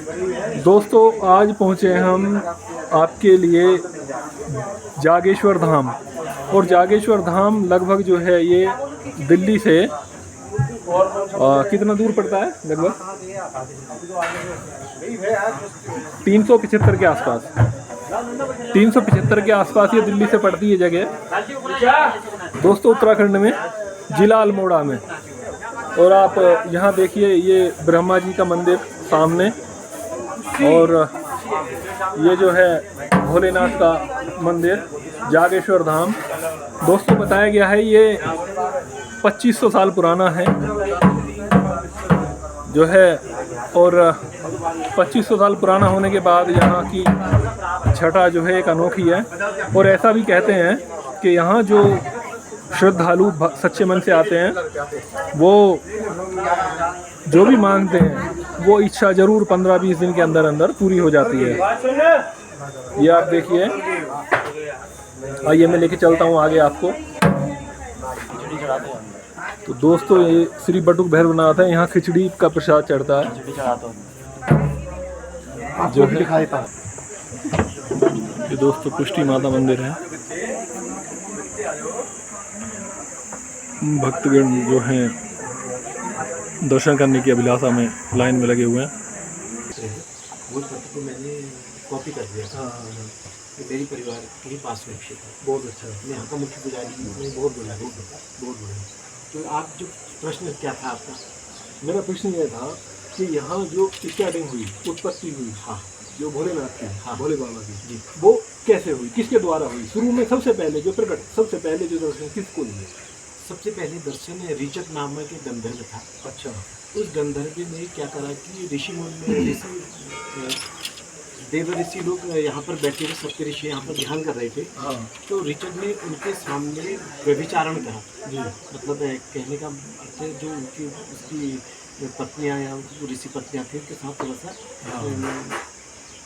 दोस्तों आज पहुँचे हम आपके लिए जागेश्वर धाम। और जागेश्वर धाम लगभग जो है ये दिल्ली से कितना दूर पड़ता है? लगभग 375 के आसपास। 375 के आसपास ये दिल्ली से पड़ती है जगह दोस्तों, उत्तराखंड में जिला अल्मोड़ा में। और आप यहाँ देखिए ये ब्रह्मा जी का मंदिर सामने, और ये जो है भोलेनाथ का मंदिर जागेश्वर धाम। दोस्तों बताया गया है ये 2500 साल पुराना है जो है। और 2500 साल पुराना होने के बाद यहाँ की छटा जो है एक अनोखी है। और ऐसा भी कहते हैं कि यहाँ जो श्रद्धालु सच्चे मन से आते हैं वो जो भी मांगते हैं वो इच्छा ज़रूर 15-20 दिन के अंदर अंदर पूरी हो जाती है। ये आप देखिए, आइए मैं लेके चलता हूँ आगे आपको। तो दोस्तों ये श्री बटुक भैरवनाथ है, यहाँ खिचड़ी का प्रसाद चढ़ता है जो है। ये दोस्तों पुष्टि माता मंदिर है। भक्तगण जो हैं दर्शन करने की अभिलाषा में लाइन में लगे हुए हैं। वो को मैंने कॉपी कर दिया था। मेरी परिवार के पास में था। बहुत अच्छा। मैं यहाँ का मुख्य पुजारी हूँ। बहुत बढ़िया। तो आप जो प्रश्न क्या था आपका? मेरा प्रश्न ये था कि यहाँ जो स्टार्टिंग हुई, उत्पत्ति हुई, हाँ, जो भोलेनाथ की, हाँ, भोले बाबा की जी, वो कैसे हुई, किसके द्वारा हुई? शुरू में सबसे पहले जो प्रकट, सबसे पहले जो दर्शन किसको लिए? सबसे पहले दर्शन रिचत नामक एक गंधर्व था। अच्छा। उस गंधर्व ने क्या करा कि ऋषि देव ऋषि लोग यहाँ पर बैठे थे, सप्त ऋषि यहाँ पर ध्यान कर रहे थे। हाँ। तो रिचर्ड ने उनके सामने व्यभिचारण करा। जी। मतलब कहने का अर्थ है जो उनकी उसकी पत्नियाँ या ऋषि पत्नियाँ थी उनके साथ थोड़ा सा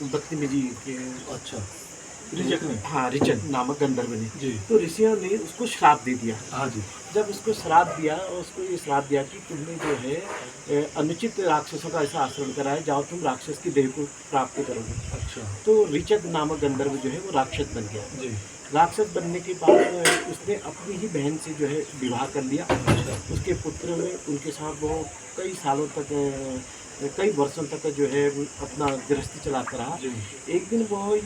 बदतमीजी के। अच्छा। रिचक ने? हाँ, रिचर्ड नामक गंधर्व ने जी। तो ऋषियों ने उसको श्राप दे दिया। हाँ जी। जब उसको श्राप दिया और उसको ये श्राप दिया कि तुमने जो है अनुचित राक्षसों का ऐसा आचरण करा है, जाओ तुम राक्षस की देह को प्राप्त करोगे। अच्छा। तो रिचर्ड नामक गंधर्व जो है वो राक्षस बन गया। जी। राक्षस बनने के बाद उसने अपनी ही बहन से जो है विवाह कर लिया। उसके पुत्र में उनके साथ वो कई सालों तक, कई वर्षों तक जो है अपना गृहस्थी चलाता रहा। एक दिन वो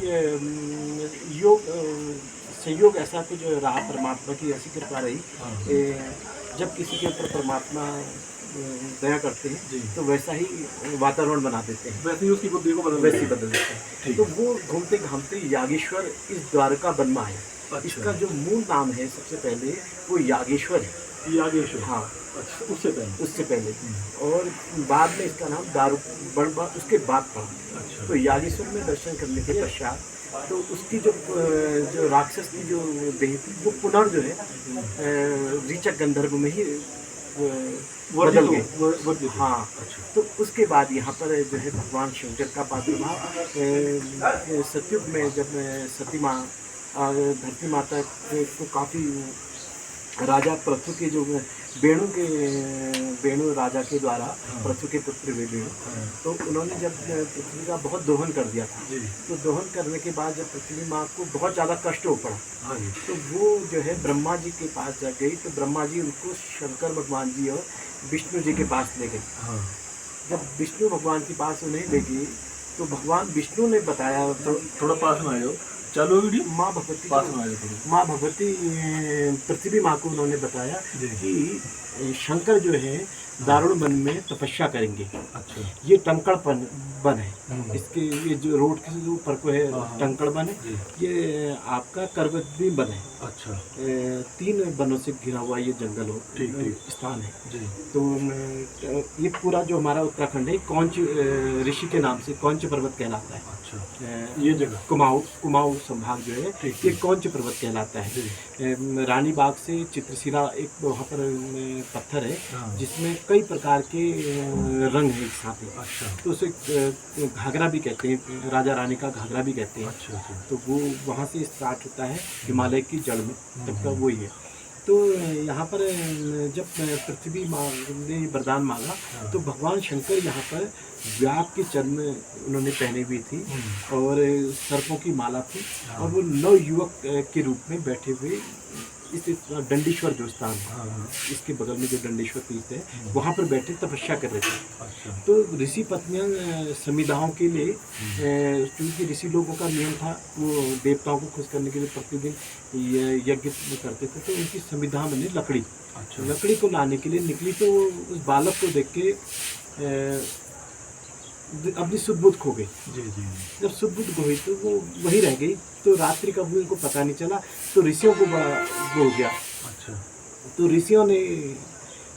संयोग ऐसा कुछ रहा, परमात्मा की ऐसी कृपा रही। जब किसी के ऊपर परमात्मा दया करते हैं तो वैसा ही वातावरण बना देते हैं, वैसे ही उसकी बुद्धि को बदल देते हैं। तो वो घूमते घामते यागेश्वर इस द्वारका वन में आए। अच्छा। इसका जो मूल नाम है सबसे पहले वो यागेश्वर है। यागेश्वर? हाँ। अच्छा, उससे पहले। और बाद में इसका नाम दारू उसके बाद पड़ा। अच्छा। तो यागेश्वर में दर्शन करने के पश्चात तो उसकी जो राक्षस की जो देह थी वो पुनः जो है रीचक गंधर्व में ही बदल गई। हाँ। अच्छा। तो उसके बाद यहाँ पर जो है भगवान शंकर का प्रादुर्भाव सतयुग में, जब सती माँ धरती माता को काफ़ी राजा पृथु के जो वेणु राजा के द्वारा पृथु के पुत्र हुए वेणु, तो उन्होंने जब पृथ्वी का बहुत दोहन कर दिया था। तो दोहन करने के बाद जब पृथ्वी माँ को बहुत ज़्यादा कष्ट हो पड़ा, तो वो जो है ब्रह्मा जी के पास जा गई। तो ब्रह्मा जी उनको शंकर भगवान जी और विष्णु जी के पास ले गए। जब विष्णु भगवान के पास उन्हें ले गई तो भगवान विष्णु ने बताया, तो थोड़ा पास में आयो, चलो वीडियो। माँ भगवती पास में आयो, माँ भगवती पृथ्वी माँ को उन्होंने बताया कि शंकर जो है दारुण वन में तपस्या करेंगे। अच्छा। ये टंकड़ वन है, इसके ये जो रोड के जो ऊपर को है टंकड़ वन है, ये आपका करवती वन है। अच्छा। 3 वनों से घिरा हुआ ये जंगल हो स्थान है। तो ये पूरा जो हमारा उत्तराखंड है कौंच ऋषि के नाम से कौंच पर्वत कहलाता है। अच्छा। ये जगह कुमाऊं संभाग जो है ये कौंच पर्वत कहलाता है। रानी बाग से चित्रशिला एक वहाँ पर पत्थर है जिसमें कई प्रकार के रंग है एक साथ। अच्छा। तो उसे घाघरा भी कहते हैं, राजा रानी का घाघरा भी कहते हैं। अच्छा। तो वो वहाँ से स्टार्ट होता है हिमालय की जड़ में, तब का वही है। तो यहाँ पर जब पृथ्वी माँ ने वरदान मांगा तो भगवान शंकर यहाँ पर व्याघ्र की चर्म उन्होंने पहनी हुई थी और सर्पों की माला थी और वो नव युवक के रूप में बैठे हुए इस दंडेश्वर जो स्थान है इसके बगल में जो दंडेश्वर तीर्थ है वहाँ पर बैठे तपस्या कर रहे थे। तो ऋषि पत्नियां समिधाओं के लिए क्योंकि ऋषि लोगों का नियम था वो देवताओं को खुश करने के लिए प्रतिदिन यज्ञ करते थे, तो उनकी संविधा में लकड़ी लकड़ी को लाने के लिए निकली तो उस बालक को देख के अपनी सुध-बुध खो गई। जब सुध-बुध खो गई तो वो वही रह गई, तो रात्रि कब हुई उनको पता नहीं चला, तो ऋषियों को बड़ा वो हो गया। तो ऋषियों ने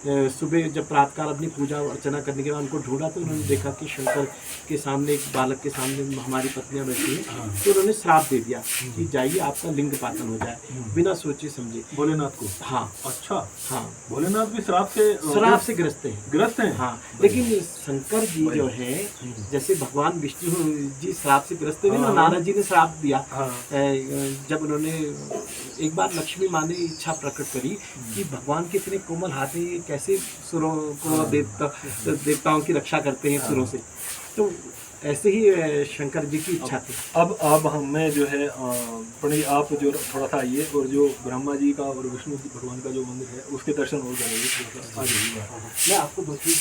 सुबह जब प्रातःकाल अपनी पूजा अर्चना करने के बाद उनको ढूंढा तो उन्होंने देखा कि शंकर के सामने एक बालक के सामने हमारी पत्नियां बैठी हैं, तो उन्होंने श्राप दे दिया कि जाइए आपका लिंग पातन हो जाए, बिना सोचे समझे। भोलेनाथ को? हाँ। अच्छा। हाँ, भोलेनाथ भी श्राप से ग्रस्त हैं। हाँ, लेकिन शंकर जी जो है जैसे भगवान विष्णु जी श्राप से ग्रस्त हुए ना, नारद जी ने श्राप दिया जब उन्होंने एक बार लक्ष्मी माँ ने इच्छा प्रकट करी कि भगवान के इतने कोमल हाथ हैं, कैसे सुरों को देवताओं की रक्षा करते हैं सुरों से, तो ऐसे ही शंकर जी की इच्छा थी। अब हमें जो है पंडित आप जो थोड़ा सा आइए और जो ब्रह्मा जी का और विष्णु भगवान का जो मंदिर है उसके दर्शन और कराइए। मैं आपको बता दूं